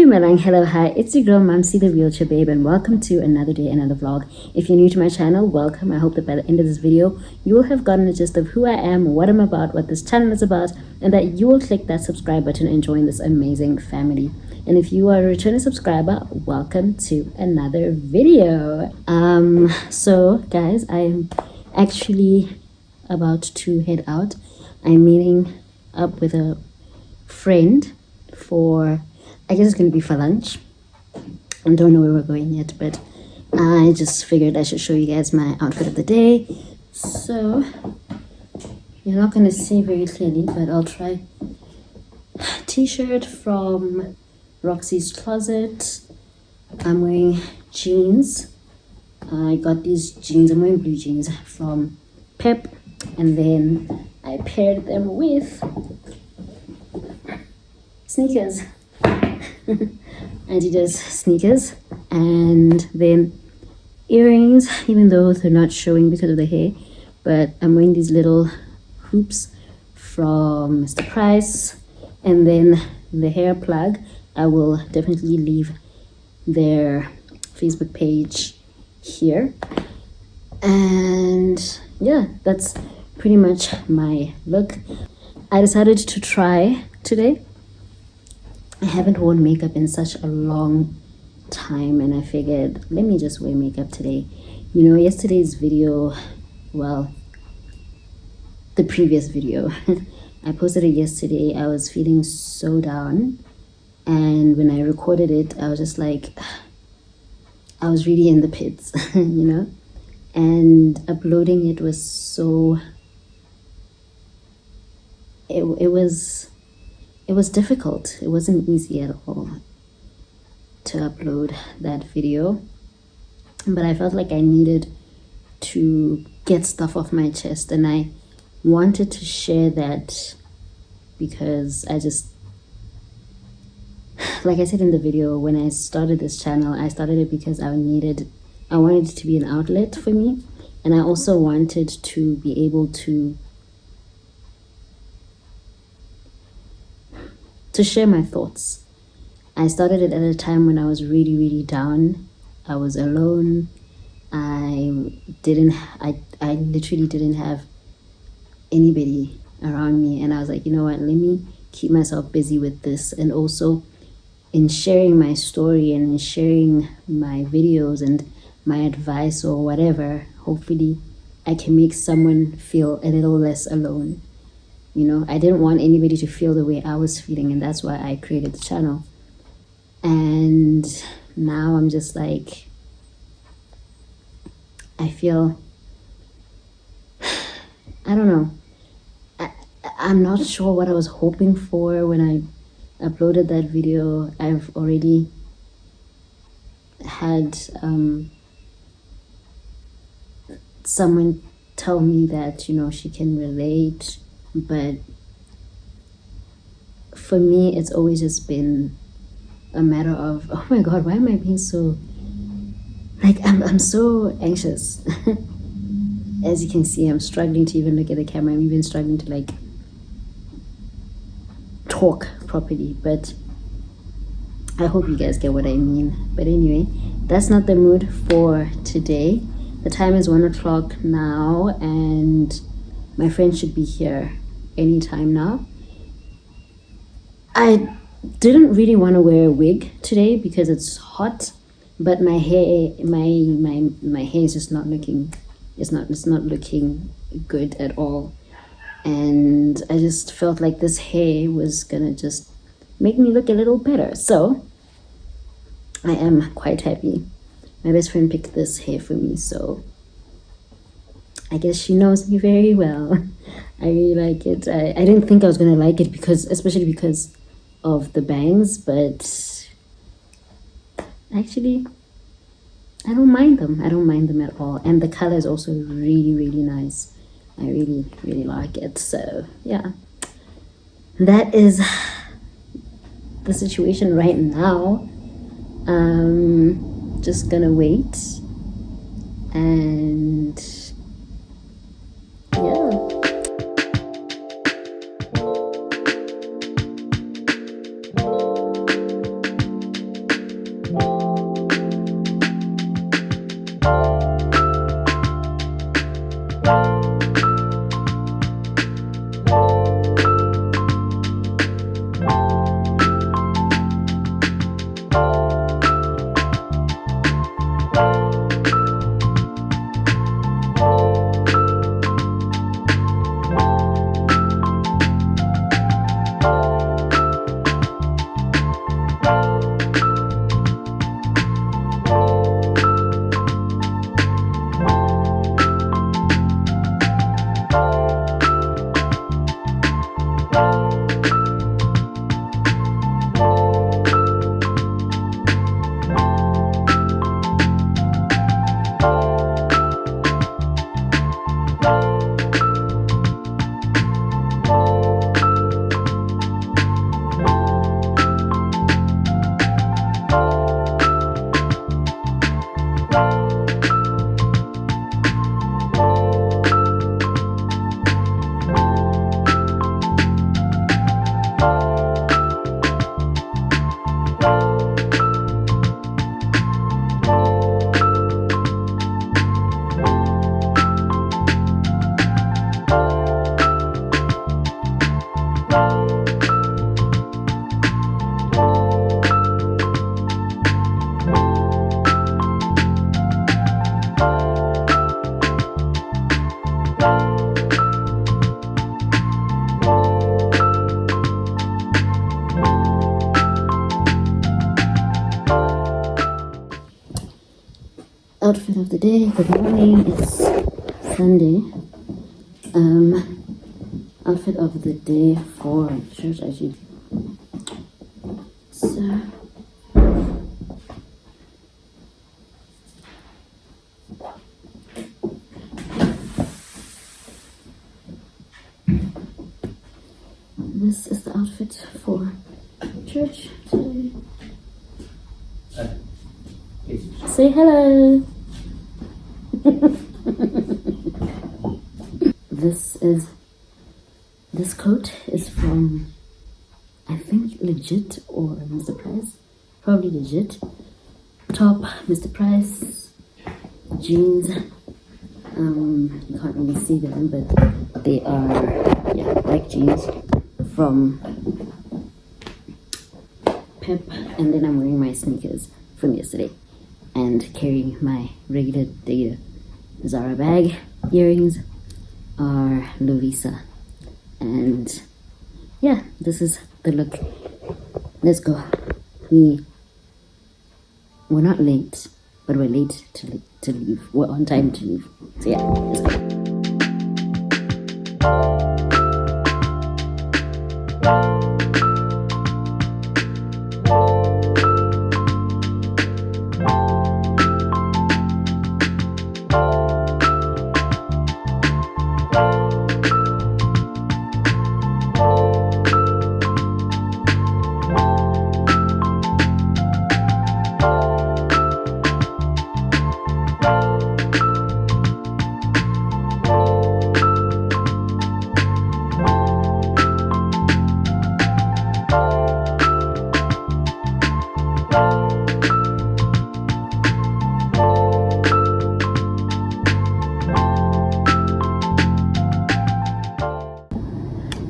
Dumelang, hello, hi, it's your girl Mumsie the Wheelchair Babe, and welcome to another day, another vlog. If you're new to my channel, welcome. I hope that by the end of this video, you will have gotten a gist of who I am, what I'm about, what this channel is about, and that you will click that subscribe button and join this amazing family. And if you are a returning subscriber, welcome to another video. So guys, I'm actually about to head out. I'm meeting up with a friend for, I guess it's gonna be for lunch. I don't know where we're going yet, but I just figured I should show you guys my outfit of the day. So you're not gonna see very clearly, but I'll try. T-shirt from Roxy's Closet. I'm wearing jeans. I got these jeans, I'm wearing blue jeans from Pep, and then I paired them with sneakers. Adidas sneakers, and then earrings, even though they're not showing because of the hair, but I'm wearing these little hoops from Mr. Price, and then the hair plug, I will definitely leave their Facebook page here. And yeah, that's pretty much my look. I decided to try today. I haven't worn makeup in such a long time, and I figured, let me just wear makeup today. You know, yesterday's video, well, the previous video, I posted it yesterday. I was feeling so down, and when I recorded it, I was just like, I was really in the pits, you know, and uploading it was so, it was difficult. It wasn't easy at all to upload that video, but I felt like I needed to get stuff off my chest, and I wanted to share that because I just, like I said in the video, when I started this channel, I started it because I wanted it to be an outlet for me, and I also wanted to be able to share my thoughts. I started it at a time when I was really, really down. I was alone. I literally didn't have anybody around me, and I was like, you know what, let me keep myself busy with this. And also in sharing my story and in sharing my videos and my advice or whatever, hopefully I can make someone feel a little less alone. You know, I didn't want anybody to feel the way I was feeling, and that's why I created the channel. And now I'm just like, I feel, I don't know. I'm not sure what I was hoping for when I uploaded that video. I've already had someone tell me that, you know, she can relate. But for me, it's always just been a matter of, oh my God, why am I being so, like, I'm so anxious. As you can see, I'm struggling to even look at the camera. I'm even struggling to like talk properly, but I hope you guys get what I mean. But anyway, that's not the mood for today. The time is 1 o'clock now, and my friend should be here anytime now. I didn't really want to wear a wig today because it's hot, but my hair is just not looking, it's not looking good at all, and I just felt like this hair was gonna just make me look a little better. So I am quite happy. My best friend picked this hair for me, so I guess she knows me very well. I really like it. I didn't think I was gonna like it especially because of the bangs, but actually I don't mind them. I don't mind them at all. And the color is also really, really nice. I really, really like it. So yeah, that is the situation right now. Just gonna wait, and yeah. outfit of the day. Good morning. It's Sunday. Outfit of the day for church actually. So this is the outfit for church today. Say hello. This coat is from, I think, Legit or Mr. Price. Probably Legit. Top, Mr. Price. Jeans. You can't really see them, but they are, yeah, black jeans from Pep. And then I'm wearing my sneakers from yesterday and carrying my regular Zara bag. Earrings are Lovisa. And yeah, this is the look. Let's go. We're not late, but we're late to leave. We're on time to leave. So yeah, let's go.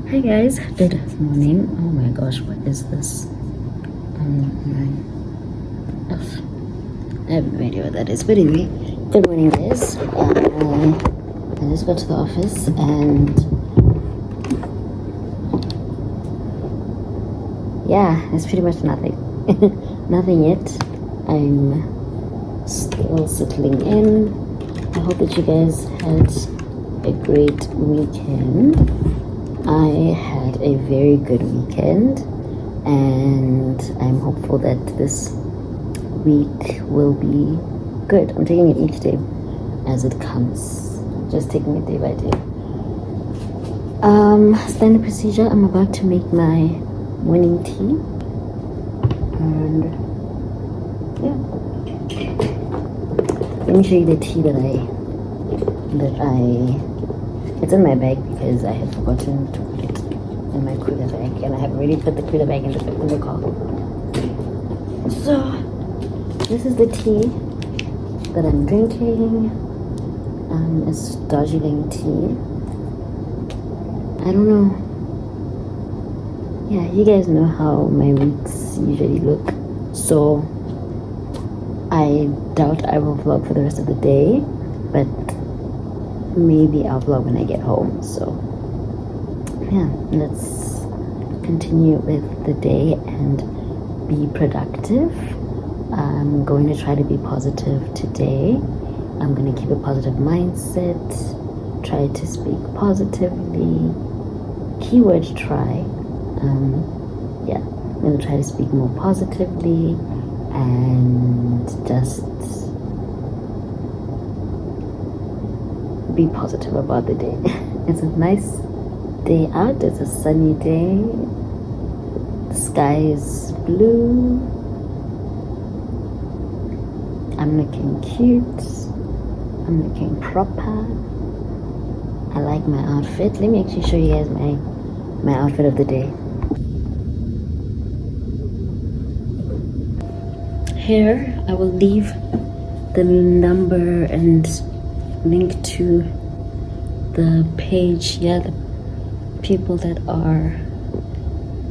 Hey guys, good morning. Oh my gosh, what is this? I have no idea what that is, but anyway, good morning guys. I just got to the office and yeah, it's pretty much nothing. Nothing yet. I'm still settling in. I hope that you guys had a great weekend. I had a very good weekend and I'm hopeful that this week will be good. I'm taking it each day as it comes. Just taking it day by day. Standard procedure, I'm about to make my morning tea. And yeah. Let me show you the tea that it's in my bag because I had forgotten to put it in my cooler bag and I have already put the cooler bag in the car. So this is the tea that I'm drinking. It's Darjeeling tea. I don't know. Yeah, you guys know how my weeks usually look. So I doubt I will vlog for the rest of the day, but maybe I'll vlog when I get home. So yeah, let's continue with the day and be productive. I'm going to try to be positive today. I'm going to keep a positive mindset, try to speak positively. Keyword try. Yeah, I'm going to try to speak more positively and just be positive about the day. It's a nice day out. It's a sunny day. The sky is blue. I'm looking cute. I'm looking proper. I like my outfit. Let me actually show you guys my outfit of the day. Here I will leave the number and link to the page, yeah, the people that are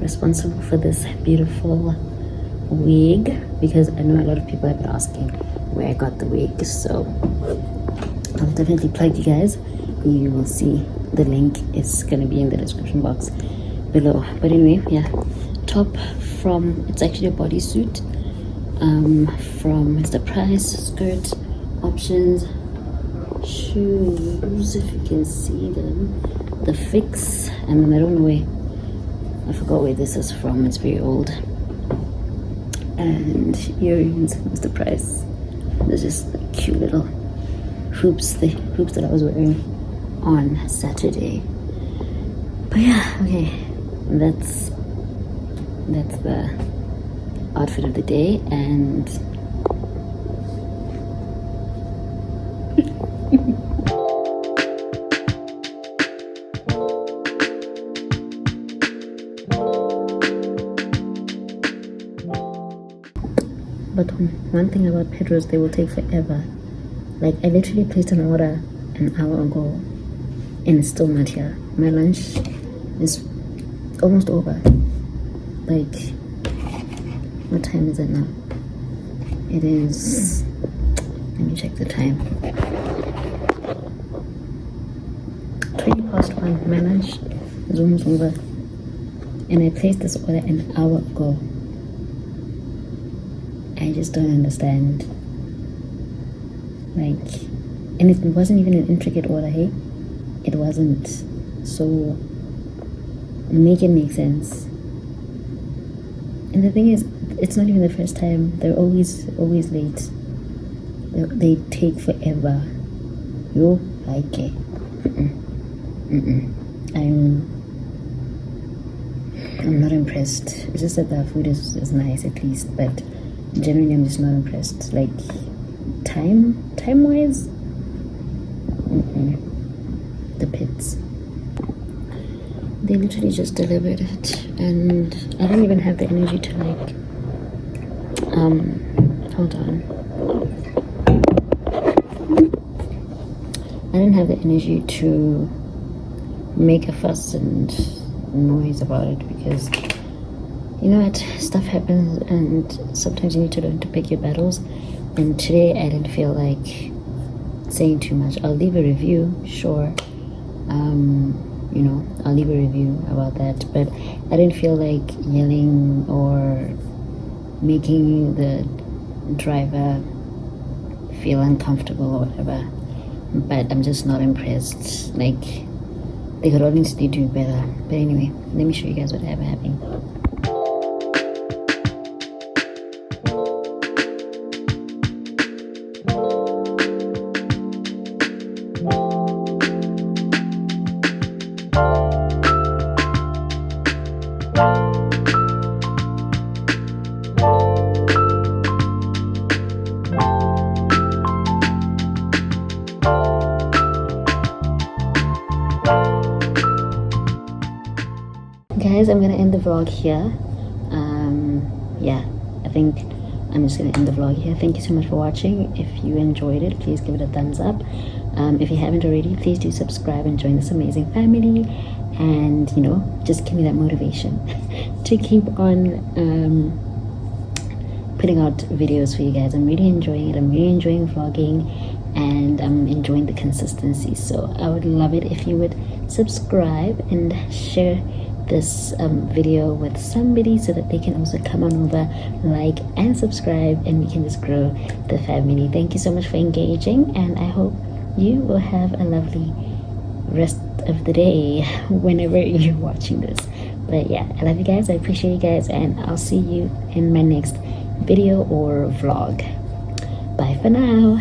responsible for this beautiful wig, because I know a lot of people have been asking where I got the wig, so I'll definitely plug you guys. You will see the link is gonna be in the description box below. But anyway, yeah, top from, it's actually a bodysuit from Mr. Price, skirt options. Shoes, if you can see them. The Fix, and then I don't know where, I forgot where this is from, it's very old. And earrings, what's the price? There's just like cute little hoops, the hoops that I was wearing on Saturday. But yeah, okay, that's the outfit of the day. And but one thing about Pedro's, they will take forever. Like, I literally placed an order an hour ago and it's still not here. My lunch is almost over. Like, what time is it now? It is, let me check the time. 1:20. My lunch is almost over. And I placed this order an hour ago. I just don't understand. Like, and it wasn't even an intricate order, hey? It wasn't. So, make it make sense. And the thing is, it's not even the first time. They're always late. They take forever. Yo, like it. I'm not impressed. It's just that the food is nice at least, but generally I'm just not impressed. Like, time wise, the pits. They literally just delivered it, and I don't even have the energy to like hold on. I didn't have the energy to make a fuss and noise about it, because you know what, stuff happens and sometimes you need to learn to pick your battles. And today I didn't feel like saying too much. I'll leave a review, sure. You know, I'll leave a review about that, but I didn't feel like yelling or making the driver feel uncomfortable or whatever. But I'm just not impressed. Like, they could honestly do better. But anyway, let me show you guys what I have happening. Guys, I'm gonna end the vlog here. Yeah, I think I'm just gonna end the vlog here. Thank you so much for watching. If you enjoyed it, please give it a thumbs up. If you haven't already, please do subscribe and join this amazing family, and you know, just give me that motivation to keep on putting out videos for you guys. I'm really enjoying it. I'm really enjoying vlogging, and I'm enjoying the consistency. So I would love it if you would subscribe and share this video with somebody so that they can also come on over, like and subscribe, and we can just grow the family. Thank you so much for engaging, and I hope you will have a lovely rest of the day whenever you're watching this. But yeah, I love you guys, I appreciate you guys, and I'll see you in my next video or vlog. Bye for now.